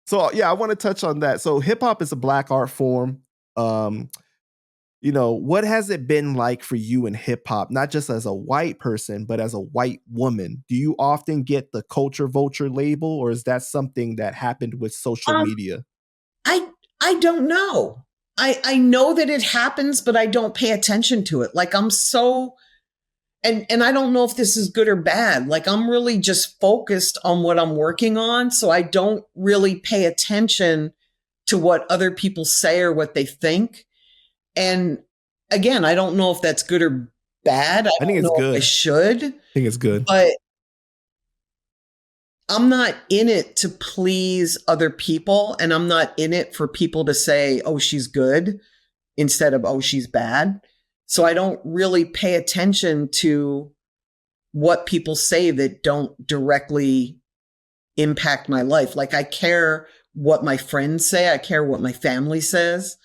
So yeah, I want to touch on that. So hip hop is a black art form. What has it been like for you in hip hop, not just as a white person, but as a white woman? Do you often get the culture vulture label, or is that something that happened with social media? I don't know. I know that it happens, but I don't pay attention to it. Like I'm so and I don't know if this is good or bad. Like I'm really just focused on what I'm working on. So I don't really pay attention to what other people say or what they think. And again, I don't know if that's good or bad. I think don't it's know good. if I should. I think it's good. But I'm not in it to please other people. And I'm not in it for people to say, oh, she's good instead of, oh, she's bad. So I don't really pay attention to what people say that don't directly impact my life. Like I care what my friends say. I care what my family says.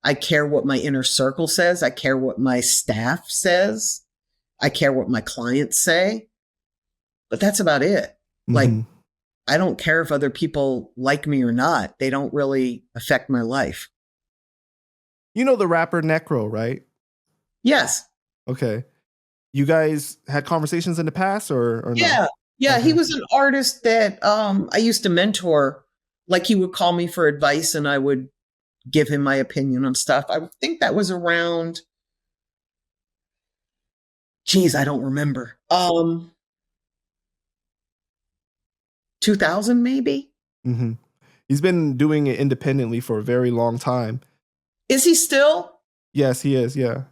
I care what my inner circle says. I care what my staff says. I care what my clients say. But that's about it. Mm-hmm. Like, I don't care if other people like me or not. They don't really affect my life. You know the rapper Necro, right? Yes. Okay. You guys had conversations in the past or no? Yeah. Yeah. Okay. He was an artist that I used to mentor. Like he would call me for advice and I would give him my opinion on stuff. I think that was around, I don't remember. 2000 maybe. Mm-hmm. He's been doing it independently for a very long time. Is he still? Yes, he is. Yeah.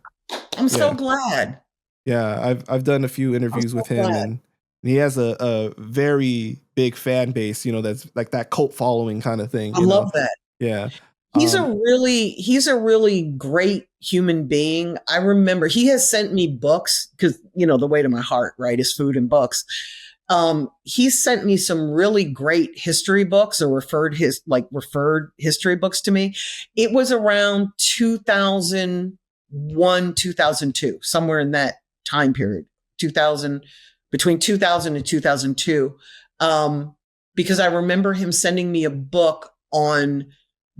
I'm so glad. Yeah, I've done a few interviews with him, and he has a very big fan base. That's like that cult following kind of thing. I love that. Yeah. He's a really great human being. I remember he has sent me books because, the way to my heart, right, is food and books. He's sent me some really great history books or referred history books to me. It was around 2001, 2002, somewhere in that time period, between 2000 and 2002. Because I remember him sending me a book on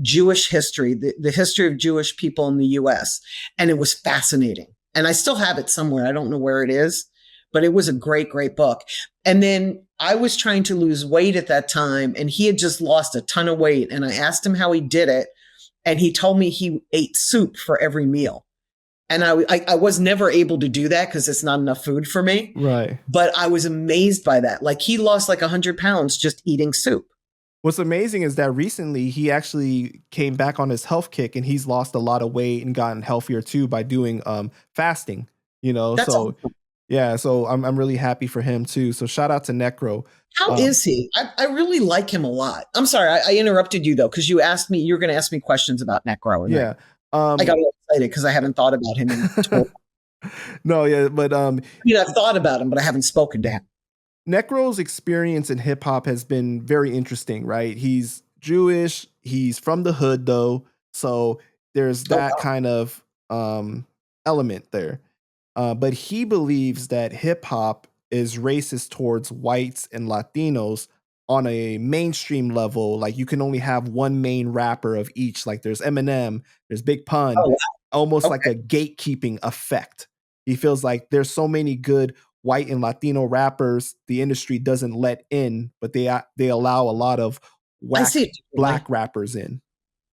Jewish history, the history of Jewish people in the US. And it was fascinating. And I still have it somewhere. I don't know where it is, but it was a great, great book. And then I was trying to lose weight at that time and he had just lost a ton of weight. And I asked him how he did it. And he told me he ate soup for every meal. And I was never able to do that because it's not enough food for me. Right. But I was amazed by that. Like he lost like 100 pounds just eating soup. What's amazing is that recently he actually came back on his health kick and he's lost a lot of weight and gotten healthier too by doing fasting, That's awesome. Yeah, so I'm really happy for him too. So shout out to Necro. How is he? I really like him a lot. I'm sorry, I interrupted you though, because you asked me, you're going to ask me questions about Necro. Yeah. I got excited because I haven't thought about him in 12. No, yeah, but I've thought about him, but I haven't spoken to him. Necro's experience in hip hop has been very interesting, right? He's Jewish, he's from the hood though, so there's that kind of element there. But he believes that hip hop is racist towards whites and Latinos on a mainstream level. Like you can only have one main rapper of each. Like there's Eminem, there's Big Pun, almost like a gatekeeping effect. He feels like there's so many good white and Latino rappers the industry doesn't let in, but they allow a lot of black rappers in.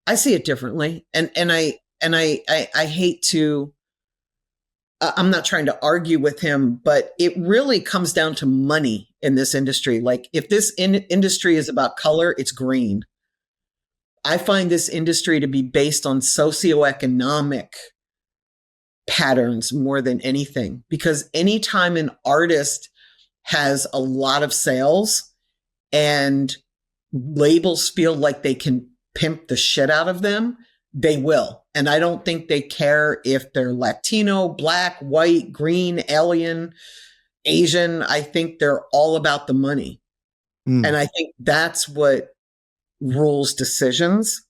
I see it differently, and I hate to. I'm not trying to argue with him, but it really comes down to money in this industry. Like if this industry is about color, it's green. I find this industry to be based on socioeconomic patterns more than anything, because anytime an artist has a lot of sales and labels feel like they can pimp the shit out of them, they will. And I don't think they care if they're Latino, black, white, green, alien, Asian. I think they're all about the money. And I think that's what rules decisions.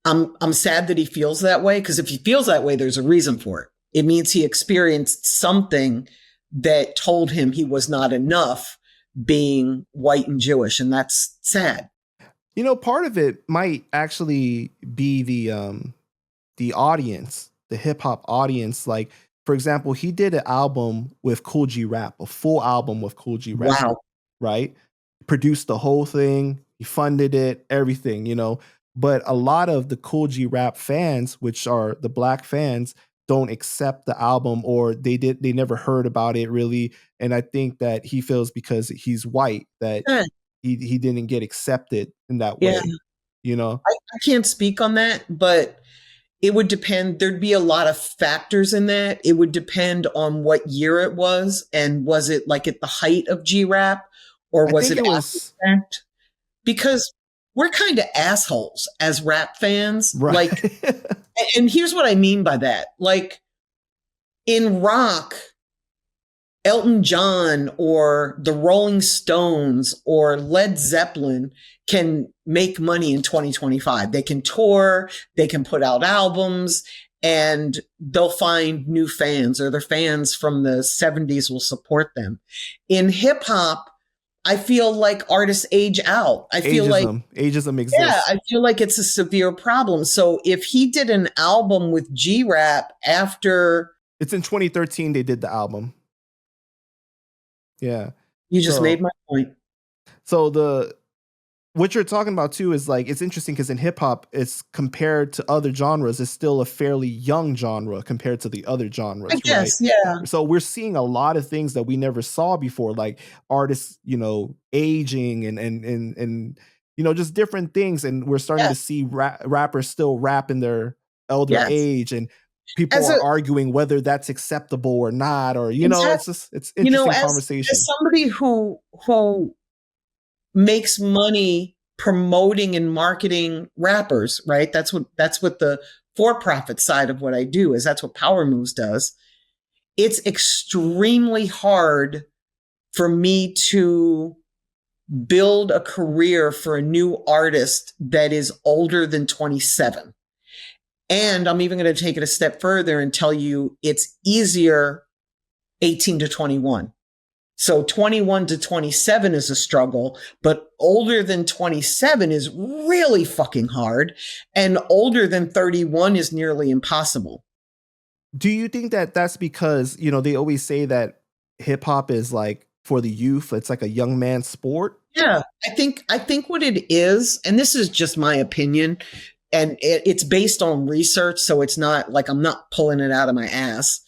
I'm sad that he feels that way, because if he feels that way, there's a reason for it. It means he experienced something that told him he was not enough being white and Jewish, and that's sad. Part of it might actually be the audience, the hip hop audience. Like, for example, he did an album with Cool G Rap, a full album with Cool G Rap, Wow. right? Produced the whole thing, he funded it, everything. But a lot of the Cool G Rap fans, which are the black fans, don't accept the album, or they never heard about it really. And I think that he feels because he's white that Yeah. he didn't get accepted in that Yeah. way. I can't speak on that, but it would depend. There'd be a lot of factors in that. It would depend on what year it was, and was it like at the height of G-Rap, or I was think it it after was the fact? Because we're kind of assholes as rap fans. right. Like, and here's what I mean by that. Like, in rock, Elton John or the Rolling Stones or Led Zeppelin can make money in 2025. They can tour, they can put out albums, and they'll find new fans, or their fans from the 70s will support them. In hip hop, I feel like artists age out. I feel like ageism exists. Yeah, I feel like it's a severe problem. So if he did an album with G-Rap after, it's in 2013 they did the album. Yeah. You just made my point. So what you're talking about too is like, it's interesting because in hip hop, it's compared to other genres, it's still a fairly young genre compared to the other genres, I guess, right? yeah. So we're seeing a lot of things that we never saw before, like artists, aging and just different things. And we're starting to see rappers still rap in their elder age, and people are arguing whether that's acceptable or not, or it's interesting conversation. As somebody who makes money promoting and marketing rappers, right? That's what the for-profit side of what I do is. That's what Power Moves does. It's extremely hard for me to build a career for a new artist that is older than 27. And I'm even going to take it a step further and tell you it's easier 18 to 21. So 21 to 27 is a struggle, but older than 27 is really fucking hard. And older than 31 is nearly impossible. Do you think that that's because, they always say that hip hop is like for the youth, it's like a young man's sport? Yeah, I think what it is, and this is just my opinion, and it's based on research, so it's not like I'm not pulling it out of my ass.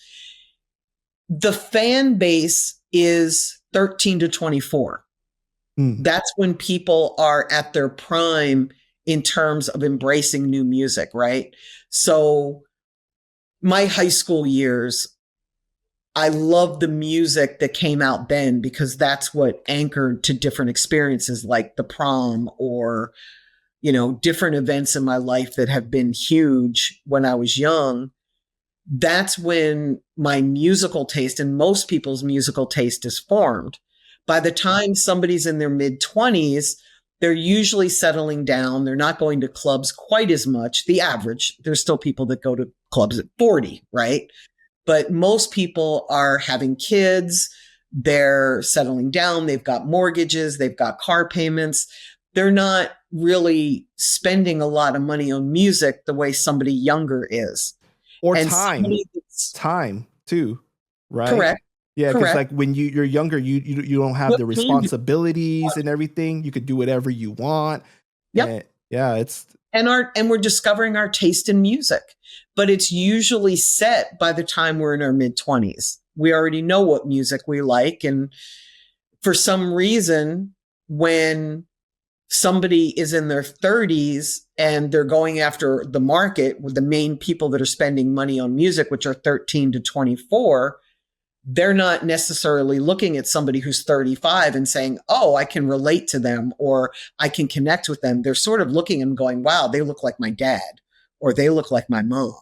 The fan base is 13 to 24. That's when people are at their prime in terms of embracing new music, right? So my high school years, I loved the music that came out then because that's what anchored to different experiences like the prom or, different events in my life that have been huge when I was young. That's when my musical taste and most people's musical taste is formed. By the time somebody's in their mid-20s, they're usually settling down. They're not going to clubs quite as much. The average, there's still people that go to clubs at 40, right? But most people are having kids. They're settling down. They've got mortgages. They've got car payments. They're not really spending a lot of money on music the way somebody younger is. Or time too, right? Correct. Yeah, because like when you're younger, you don't have the responsibilities and everything. You could do whatever you want. Yep. And we're discovering our taste in music, but it's usually set by the time we're in our mid-20s. We already know what music we like, and for some reason, when somebody is in their 30s and they're going after the market with the main people that are spending money on music, which are 13 to 24, they're not necessarily looking at somebody who's 35 and saying, oh, I can relate to them or I can connect with them. They're sort of looking and going, wow, they look like my dad or they look like my mom.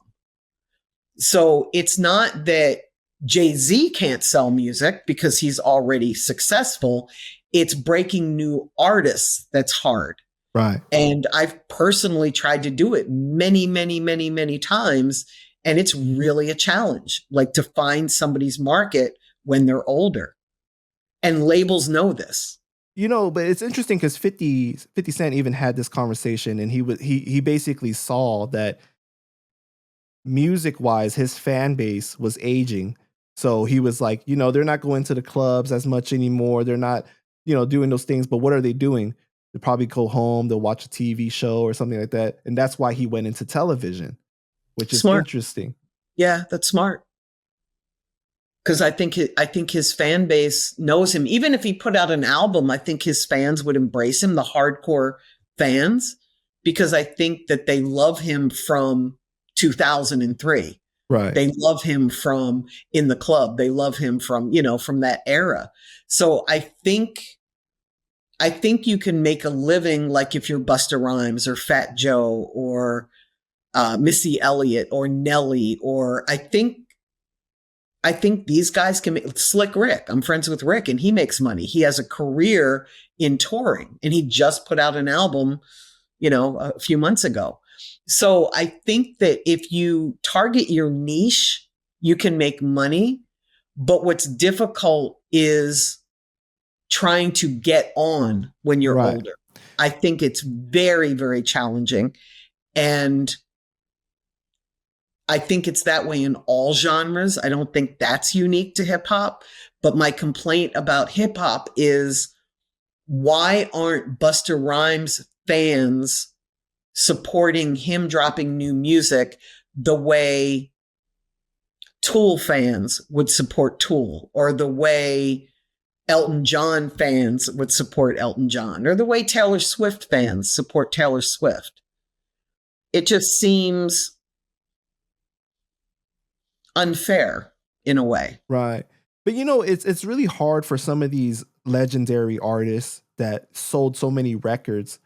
So it's not that Jay-Z can't sell music because he's already successful. It's breaking new artists that's hard. Right. And I've personally tried to do it many, many, many, many times. And it's really a challenge, like to find somebody's market when they're older. And labels know this. But it's interesting because 50 Cent even had this conversation, and he basically saw that music wise, his fan base was aging. So he was like, they're not going to the clubs as much anymore. They're not, doing those things. But what are they doing? They probably go home, they'll watch a TV show or something like that. And that's why he went into television, which is Smart. interesting. Yeah, that's smart. Because I think his fan base knows him. Even if he put out an album, I think his fans would embrace him, the hardcore fans, because I think that they love him from 2003. Right. They love him from In the Club. They love him from, from that era. So I think you can make a living, like if you're Busta Rhymes or Fat Joe or Missy Elliott or Nelly, or I think these guys can make Slick Rick. I'm friends with Rick and he makes money. He has a career in touring and he just put out an album, a few months ago. So I think that if you target your niche, you can make money. But what's difficult is trying to get on when you're older. I think it's very, very challenging. And I think it's that way in all genres. I don't think that's unique to hip hop. But my complaint about hip hop is, why aren't Busta Rhymes fans supporting him dropping new music the way Tool fans would support Tool, or the way Elton John fans would support Elton John, or the way Taylor Swift fans support Taylor Swift? It just seems unfair in a way. Right. But it's really hard for some of these legendary artists that sold so many records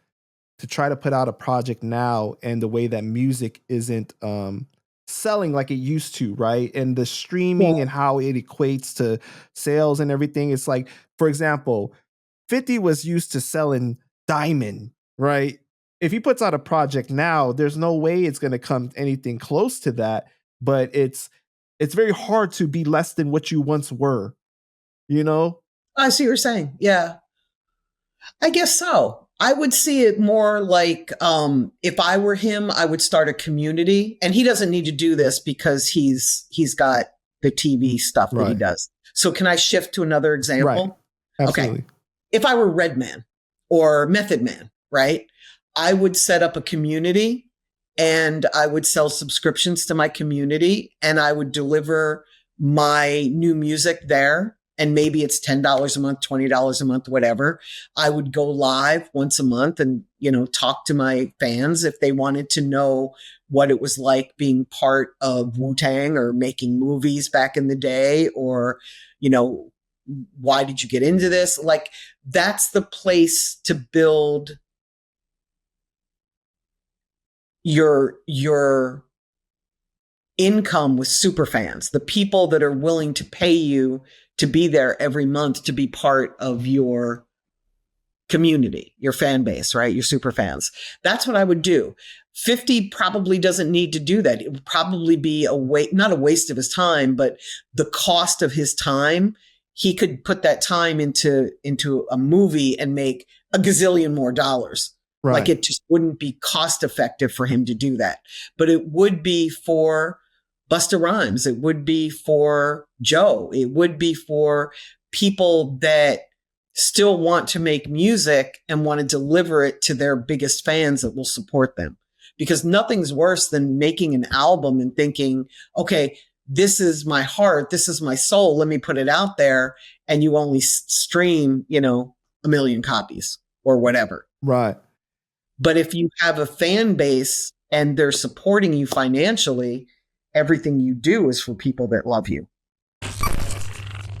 to try to put out a project now, and the way that music isn't selling like it used to, right? And the streaming and how it equates to sales and everything. It's like, for example, 50 was used to selling Diamond, right? If he puts out a project now, there's no way it's going to come anything close to that. But it's very hard to be less than what you once were, I see what you're saying. Yeah, I guess so. I would see it more like, if I were him, I would start a community, and he doesn't need to do this because he's got the TV stuff that he does. So can I shift to another example? Right. Absolutely. Okay. If I were Redman or Method Man, right, I would set up a community and I would sell subscriptions to my community, and I would deliver my new music there. And maybe it's $10 a month, $20 a month, whatever. I would go live once a month and, talk to my fans if they wanted to know what it was like being part of Wu-Tang or making movies back in the day, or, why did you get into this? Like, that's the place to build your income with super fans, the people that are willing to pay you to be there every month, to be part of your community, your fan base, right? Your super fans. That's what I would do. 50 probably doesn't need to do that. It would probably be not a waste of his time, but the cost of his time. He could put that time into a movie and make a gazillion more dollars. Right. Like, it just wouldn't be cost effective for him to do that. But it would be for Busta Rhymes. It would be for Joe. It would be for people that still want to make music and want to deliver it to their biggest fans that will support them. Because nothing's worse than making an album and thinking, okay, this is my heart, this is my soul, let me put it out there, and you only stream, 1 million copies or whatever. Right. But if you have a fan base and they're supporting you financially, everything you do is for people that love you.